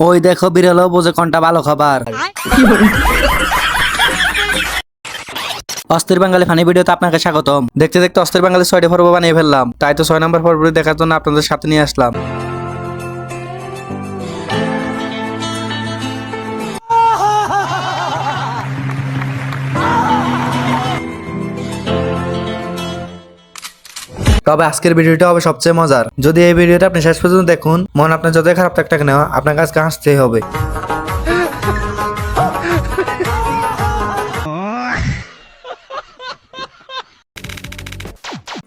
ওই দেখো বিড়াল বোঝে কোনটা ভালো খাবার। অস্থির বাঙালি ফানি ভিডিওতে আপনাকে স্বাগতম। দেখতে দেখতে অস্থির বাঙালি 6টি পর্ব বানিয়ে ফেললাম, তাই তো 6 নম্বর পর্বটি দেখার জন্য আপনাদের সাথে নিয়ে আসলাম। তবে আজকের ভিডিওটা হবে সবচেয়ে মজার। যদি এই ভিডিওটা আপনি শেষ পর্যন্ত দেখুন, মন আপনার যতই খারাপ থাকতে না আপনার কাছে হাসতেই হবে।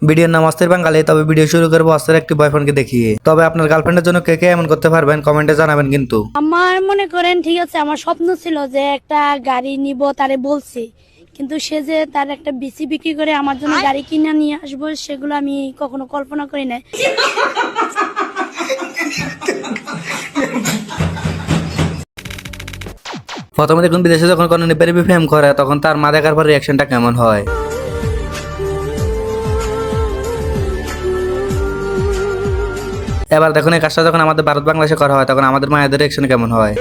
ভিডিওর নাম অস্থির বাঙালি। তবে ভিডিও শুরু করবো অস্থির একটি বয়ফ্রেন্ডকে দেখিয়ে। তবে আপনার গার্লফ্রেন্ডের জন্য কে কে এমন করতে পারবেন কমেন্টে জানাবেন কিন্তু। আমার মনে করেন ঠিক আছে, আমার স্বপ্ন ছিল যে একটা গাড়ি নিব, তারে বলছি, কিন্তু সে যে তার একটা বিসি বিক্রি করে আমার জন্য গাড়ি কিনে নিয়ে আসবো, সেগুলো আমি কখনো কল্পনা করি নাই। প্রথমে দেখুন বিদেশে যখন কোনো বেবি ফেম করে তখন তার মা দেখার পর রিয়াকশনটা কেমন হয়। এবার দেখুন এই কাজটা যখন আমাদের ভারত বাংলাদেশে করা হয় তখন আমাদের মায়েদের রিয়াকশন কেমন হয়।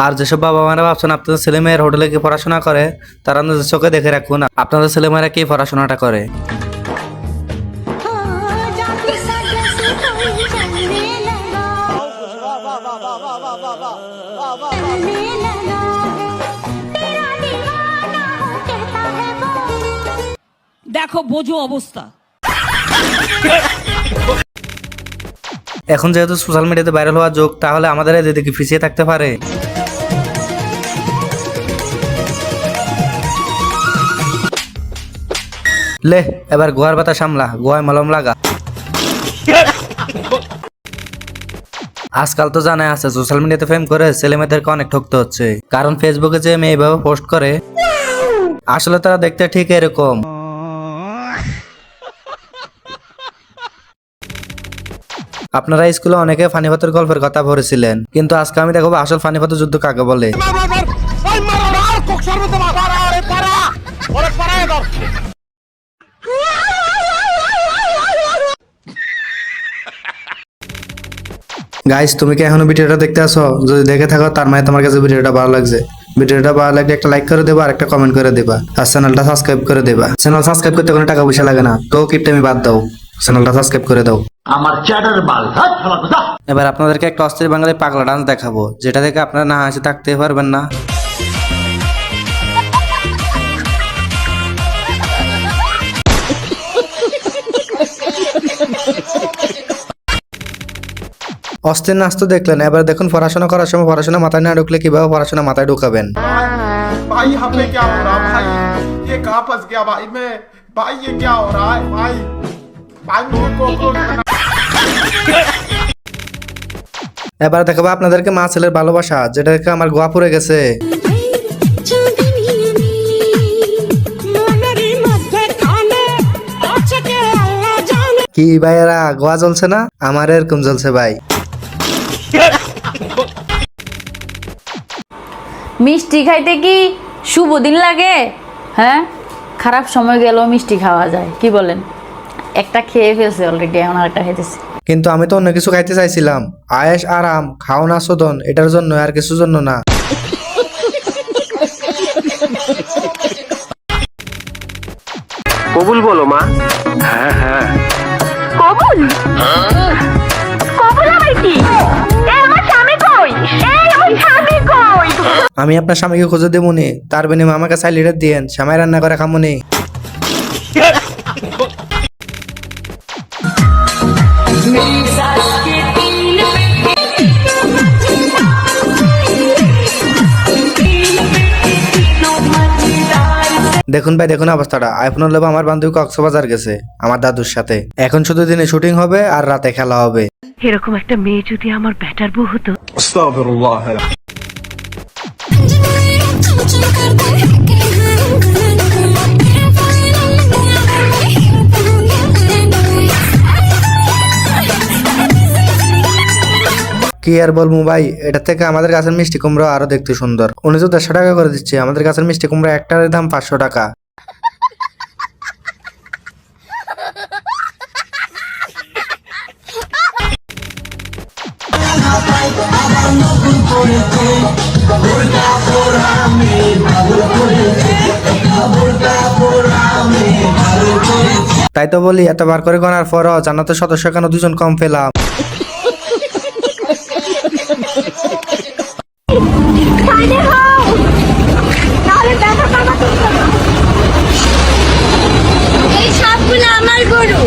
আর যেসব বাবা মারা ভাবছেন আপনাদের ছেলে মেয়ের হোটেলে কি পড়াশোনা করে, তারা নিজের চোখে দেখে রাখুন আপনাদের ছেলে মেয়েরা কি পড়াশোনাটা করে। দেখো বোঝো অবস্থা। এখন যেহেতু সোশ্যাল মিডিয়াতে ভাইরাল হওয়ার যোগ, তাহলে আমাদের এদিকে কি পিছিয়ে থাকতে পারে? লে এবার গোয়ার পাতা সামলা, গোয়ায় মলম লাগা। আজকাল তো জানাই আছে সোশ্যাল মিডিয়াতে ফেম করে ছেলে মেয়েদেরকে অনেক ঠকতে হচ্ছে, কারণ ফেসবুকে যে মেয়ে এভাবে পোস্ট করে আসলে তারা দেখতে ঠিক এরকম। আপনারা স্কুলে অনেকে ফানিপথের গল্পের কথা পড়েছিলেন, কিন্তু আজকে আমি দেখবো আসল ফানিপথের যুদ্ধ কাকে বলে। গাইস, তুমি কি এখনো ভিডিওটা দেখতে আসো? যদি দেখে থাকো তার মানে তোমার কাছে ভিডিওটা ভালো লাগছে। ভিডিওটা ভালো লাগলে একটা লাইক করে দেবা আর একটা কমেন্ট করে দেবা, আর চ্যানেলটা সাবস্ক্রাইব করে দেবা। চ্যানেল সাবস্ক্রাইব করতে কোনো টাকা পয়সা লাগে না, তো কিপটা আমি বাদ দাও, চ্যানেলটা সাবস্ক্রাইব করে দাও। আমার চ্যাটার বাল। এবার আপনাদেরকে একটা অস্থির বাঙালি পাগলা ডান্স দেখাবো, যেটা থেকে আপনারা না হাসি থাকতে পারবেন না। অস্থির নাচ তো দেখলেন, এবার দেখুন পড়াশোনা করার সময় পড়াশোনা মাথায় না ঢুকলে কিভাবে পড়াশোনা মাথায় ঢুকাবেন। भाई यहाँ पे क्या हो रहा भाई? ये कहाँ फंस गया भाई मैं? भाई ये क्या हो रहा है भाई? भाई मुझे कॉकरोच बना। এবার দেখাবো আপনাদেরকে মা ছেলের ভালোবাসা, যেটা দেখে আমার গোয়া পড়ে গেছে। কি ভাইয়েরা গোয়া জ্বলছে না? আমার এরকম জ্বলছে ভাই। মিষ্টি খাইতে কি শুভ দিন লাগে? হ্যাঁ, খারাপ সময় গেলেও মিষ্টি খাওয়া যায়, কি বলেন? একটা খেয়ে ফেলছে অলরেডি, এখন আরেকটা খাইতেছি। কিন্তু আমি তো অন্য কিছু খাইতে চাইছিলাম, আয়েশ আরাম খাও না শোধন, এটার জন্য আর কিছুর জন্য না। কবুল বলো মা। হ্যাঁ হ্যাঁ কবুল? কবুল আবার কি? এই আমার স্বামী কই? এই আমার স্বামী কই? আমি আপনার স্বামীকে খুঁজে দেবো নি, তার বিনিময়ে আমাকে 4 লিটার দিয়েন, স্বামী রান্না করে খামো নি। দেখুন ভাই, দেখুন অবস্থাটা। আইফোন লেবো আমার বান্ধবী কক্সবাজার গেছে আমার দাদুর সাথে। এখন শুধু দিনে শুটিং হবে আর রাতে খেলা হবে। এরকম একটা মেয়ে যদি আমার ব্যাটার বউ হতো। আস্তাগফিরুল্লাহ। কি আর বলবো ভাই, এটা থেকে আমাদের গাছের মিষ্টি কুমড়া আরো দেখতে সুন্দর। উনি তো 150 টাকা করে দিচ্ছে, আমাদের গাছের মিষ্টি কুমড়া একটার দাম 500 টাকা। তাই তো বলি, এতবার করে গণার পরও জান্নাতের সদস্য কেন 2 জন কম পেলাম। সাইডে হও, তাহলে দেখা পাবা তোমরা। এই সবগুলো আমার গরু,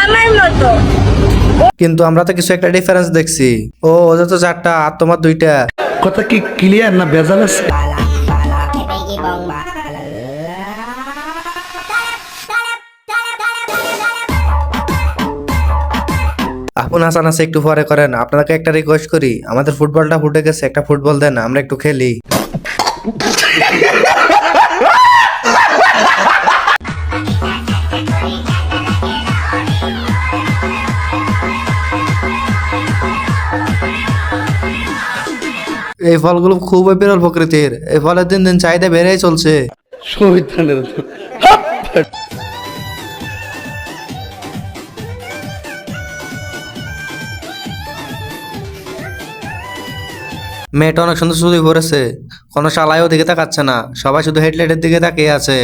আমার মতো। কিন্তু আমরা তো কিছু একটা ডিফারেন্স দেখছি। ও ওদের তো 4টা আর তোমার 2টা। কথা কি ক্লিয়ার না ভেজাল আছে? আপন হাসান আছে, একটু পরে করেন। আপনাকে একটা রিকোয়েস্ট করি, আমাদের ফুটবলটা ফুটে গেছে, একটা ফুটবল দেন, আমরা একটু খেলি। এই ফলগুলো খুবই বিরল প্রকৃতির, এই ফলের দিন দিন চাহিদা বেড়েই চলছে। শহীদানের মেয়েটা অনেক সুন্দর শুধু পড়েছে, কোনো শালায়ও দিকে তাকাচ্ছে না, সবাই শুধু হেডলাইটের দিকে তাকিয়ে আছে।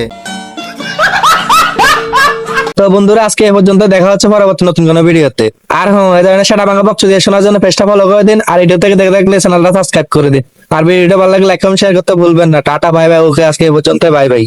তো বন্ধুরা, আজকে এ পর্যন্ত, দেখা হচ্ছে পরবর্তী নতুন কোনো ভিডিওতে। আর হ্যাঁ, এই ধরনের সারা বাংলা বক্স দিয়ে শোনার জন্য পেজটা ফলো করে দিন, আর ভিডিও থেকে দেখে থাকলে চ্যানেলটা সাবস্ক্রাইব করে দিন। আর ভিডিওটা ভালো লাগলে লাইক কমেন্ট শেয়ার করতে ভুলবেন না। টাটা বাই বাই, ওকে আজকে এ পর্যন্ত, বাই বাই।